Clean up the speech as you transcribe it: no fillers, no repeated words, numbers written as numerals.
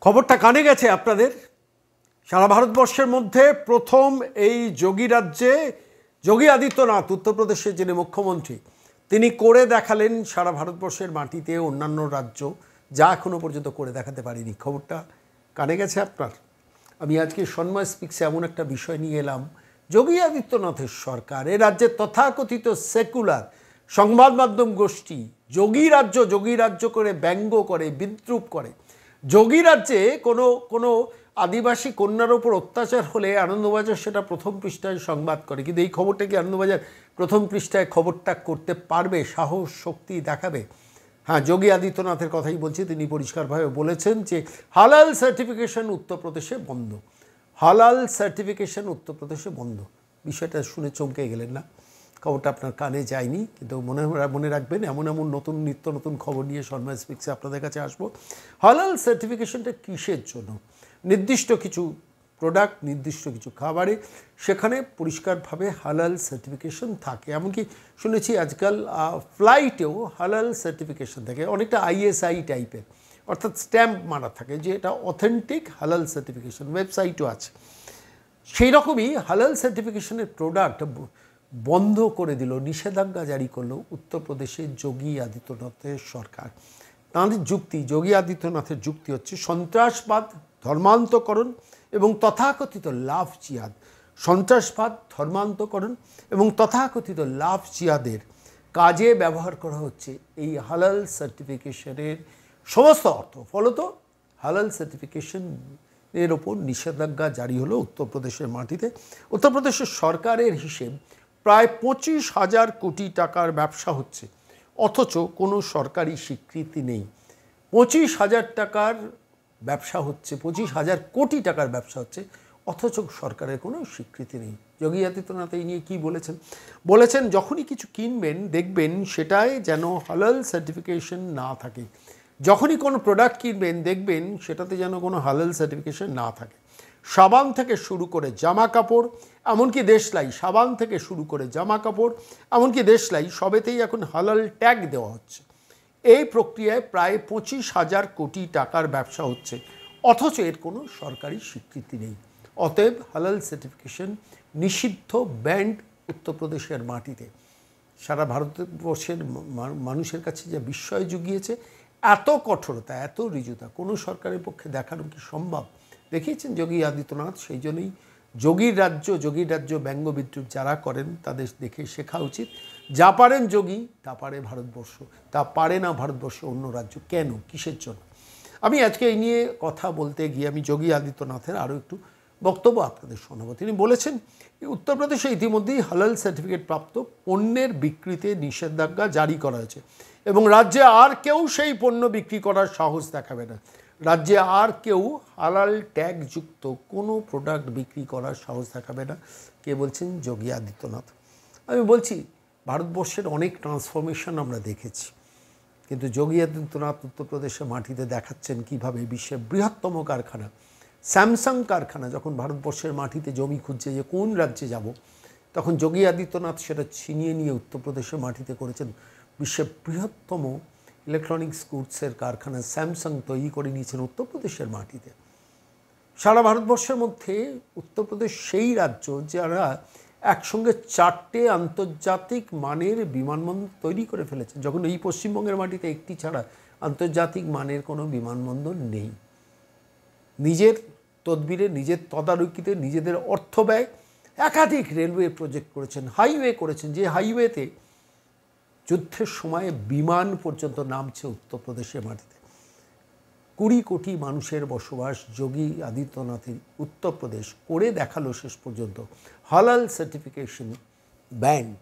খবরটা কানে গেছে আপনাদের। সারা ভারতবর্ষের মধ্যে প্রথম এই যোগী রাজ্যে যোগী আদিত্যনাথ, উত্তরপ্রদেশের যিনি মুখ্যমন্ত্রী, তিনি করে দেখালেন সারা ভারতবর্ষের মাটিতে অন্যান্য রাজ্য যা এখনও পর্যন্ত করে দেখাতে পারেনি। খবরটা কানে গেছে আপনার। আমি আজকে সন্ময় স্পিক্সে এমন একটা বিষয় নিয়ে এলাম, যোগী আদিত্যনাথের সরকার এ রাজ্যের তথাকথিত সেকুলার সংবাদ মাধ্যম গোষ্ঠী যোগী রাজ্য করে ব্যঙ্গ করে, বিদ্রুপ করে। যোগী রাজ্যে কোনো আদিবাসী কন্যার ওপর অত্যাচার হলে আনন্দবাজার সেটা প্রথম পৃষ্ঠায় সংবাদ করে, কিন্তু এই খবরটা কি আনন্দবাজার প্রথম পৃষ্ঠায় খবরটা করতে পারবে? সাহস শক্তি দেখাবে? হ্যাঁ, যোগী আদিত্যনাথের কথাই বলছি। তিনি পরিষ্কারভাবে বলেছেন যে হালাল সার্টিফিকেশন উত্তরপ্রদেশে বন্ধ। হালাল সার্টিফিকেশন উত্তরপ্রদেশে বন্ধ। বিষয়টা শুনে চমকে গেলেন না? খবরটা আপনার কানে যায়নি, কিন্তু মনে রাখবেন, এমন নিত্য নতুন খবর নিয়ে সন্ময় স্পিক্সে আপনাদের কাছে আসবো। হালাল সার্টিফিকেশনটা কিসের জন্য? নির্দিষ্ট কিছু প্রোডাক্ট, নির্দিষ্ট কিছু খাবারে সেখানে পরিষ্কারভাবে হালাল সার্টিফিকেশন থাকে। এমনকি শুনেছি আজকাল ফ্লাইটেও হালাল সার্টিফিকেশন থাকে, অনেকটা ISI টাইপের, অর্থাৎ স্ট্যাম্প মারা থাকে যে এটা অথেন্টিক হালাল সার্টিফিকেশন। ওয়েবসাইটও আছে। সেই রকমই হালাল সার্টিফিকেশনের প্রোডাক্ট বন্ধ করে দিল, নিষেধাজ্ঞা জারি করলো উত্তরপ্রদেশের যোগী আদিত্যনাথের সরকার। তাঁদের যুক্তি, যোগী আদিত্যনাথের যুক্তি হচ্ছে সন্ত্রাসবাদ, ধর্মান্তকরণ এবং তথাকথিত লাভ জিহাদ। সন্ত্রাসবাদ, ধর্মান্তকরণ এবং তথাকথিত লাভ জিহাদের কাজে ব্যবহার করা হচ্ছে এই হালাল সার্টিফিকেশনের সমস্ত অর্থ। ফলত হালাল সার্টিফিকেশনের ওপর নিষেধাজ্ঞা জারি হলো উত্তরপ্রদেশের মাটিতে। উত্তরপ্রদেশের সরকারের হিসেব প্রায় 25,000 কোটি টাকার ব্যবসা হচ্ছে, অথচ কোনো সরকারি স্বীকৃতি নেই। 25,000 টাকার ব্যবসা হচ্ছে, 25,000 কোটি টাকার ব্যবসা হচ্ছে, অথচ সরকারের কোনো স্বীকৃতি নেই। যোগী আদিত্যনাথ এই নিয়ে কী বলেছেন, যখনই কিছু কিনবেন দেখবেন সেটাই যেন হালাল সার্টিফিকেশন না থাকে। যখনই কোনো প্রোডাক্ট কিনবেন দেখবেন সেটাতে যেন কোনো হালাল সার্টিফিকেশন না থাকে। সাবান থেকে শুরু করে জামা কাপড়, এমনকি দেশলাই, সাবান থেকে শুরু করে জামা কাপড় এমনকি দেশলাই সবেতেই এখন হালাল ট্যাগ দেওয়া হচ্ছে। এই প্রক্রিয়ায় প্রায় 25,000 কোটি টাকার ব্যবসা হচ্ছে, অথচ এর কোনো সরকারি স্বীকৃতি নেই। অতএব হালাল সার্টিফিকেশন নিষিদ্ধ, ব্যান্ড উত্তরপ্রদেশের মাটিতে। সারা ভারতবর্ষের মানুষের কাছে যে বিস্ময় জুগিয়েছে, এত কঠোরতা, এত ঋজুতা কোনো সরকারের পক্ষে দেখানো কি সম্ভব? দেখিয়েছেন যোগী আদিত্যনাথ। সেই জন্যই যোগীর রাজ্য ব্যঙ্গ বিদ্রুপ যারা করেন তাদের দেখে শেখা উচিত। যা পারেন যোগী তা পারে ভারতবর্ষ, তা পারে না ভারতবর্ষ অন্য রাজ্য। কেন, কিসের জন্য? আমি আজকে এই নিয়ে কথা বলতে গিয়ে আমি যোগী আদিত্যনাথের আরও একটু বক্তব্য আপনাদের শোনাবো। তিনি বলেছেন, উত্তরপ্রদেশে ইতিমধ্যেই হালাল সার্টিফিকেট প্রাপ্ত পণ্যের বিক্রিতে নিষেধাজ্ঞা জারি করা হয়েছে এবং রাজ্যে আর কেউ সেই পণ্য বিক্রি করার সাহস দেখাবে না। রাজ্যে আর কেউ হালাল ট্যাগযুক্ত কোনো প্রোডাক্ট বিক্রি করার সাহস দেখাবে না। কে বলছেন? যোগী আদিত্যনাথ। আমি বলছি, ভারতবর্ষের অনেক ট্রান্সফরমেশন আমরা দেখেছি, কিন্তু যোগী আদিত্যনাথ উত্তরপ্রদেশের মাটিতে দেখাচ্ছেন কীভাবে বিশ্বের বৃহত্তম কারখানা স্যামসাং কারখানা যখন ভারতবর্ষের মাটিতে জমি খুঁজছে যে কোন রাজ্যে যাব, তখন যোগী আদিত্যনাথ সেটা ছিনিয়ে নিয়ে উত্তরপ্রদেশের মাটিতে করেছেন বিশ্বের বৃহত্তম ইলেকট্রনিক্স গুডসের কারখানা স্যামসাং তৈরি করে নিয়েছেন উত্তরপ্রদেশের মাটিতে। সারা ভারতবর্ষের মধ্যে উত্তরপ্রদেশ সেই রাজ্য যারা একসঙ্গে 4টে আন্তর্জাতিক মানের বিমানবন্দর তৈরি করে ফেলেছেন, যখন এই পশ্চিমবঙ্গের মাটিতে একটি ছাড়া আন্তর্জাতিক মানের কোনো বিমানবন্দর নেই। নিজের তদবিরে, নিজের তদারকিতে, নিজেদের অর্থ ব্যয় একাধিক রেলওয়ে প্রজেক্ট করেছেন, হাইওয়ে করেছেন, যে হাইওয়েতে যুদ্ধের সময়ে বিমান পর্যন্ত নামছে উত্তরপ্রদেশের মাটিতে। 20 কোটি মানুষের বসবাস যোগী আদিত্যনাথের উত্তরপ্রদেশ করে দেখালো শেষ পর্যন্ত হালাল সার্টিফিকেশন ব্যান্ড।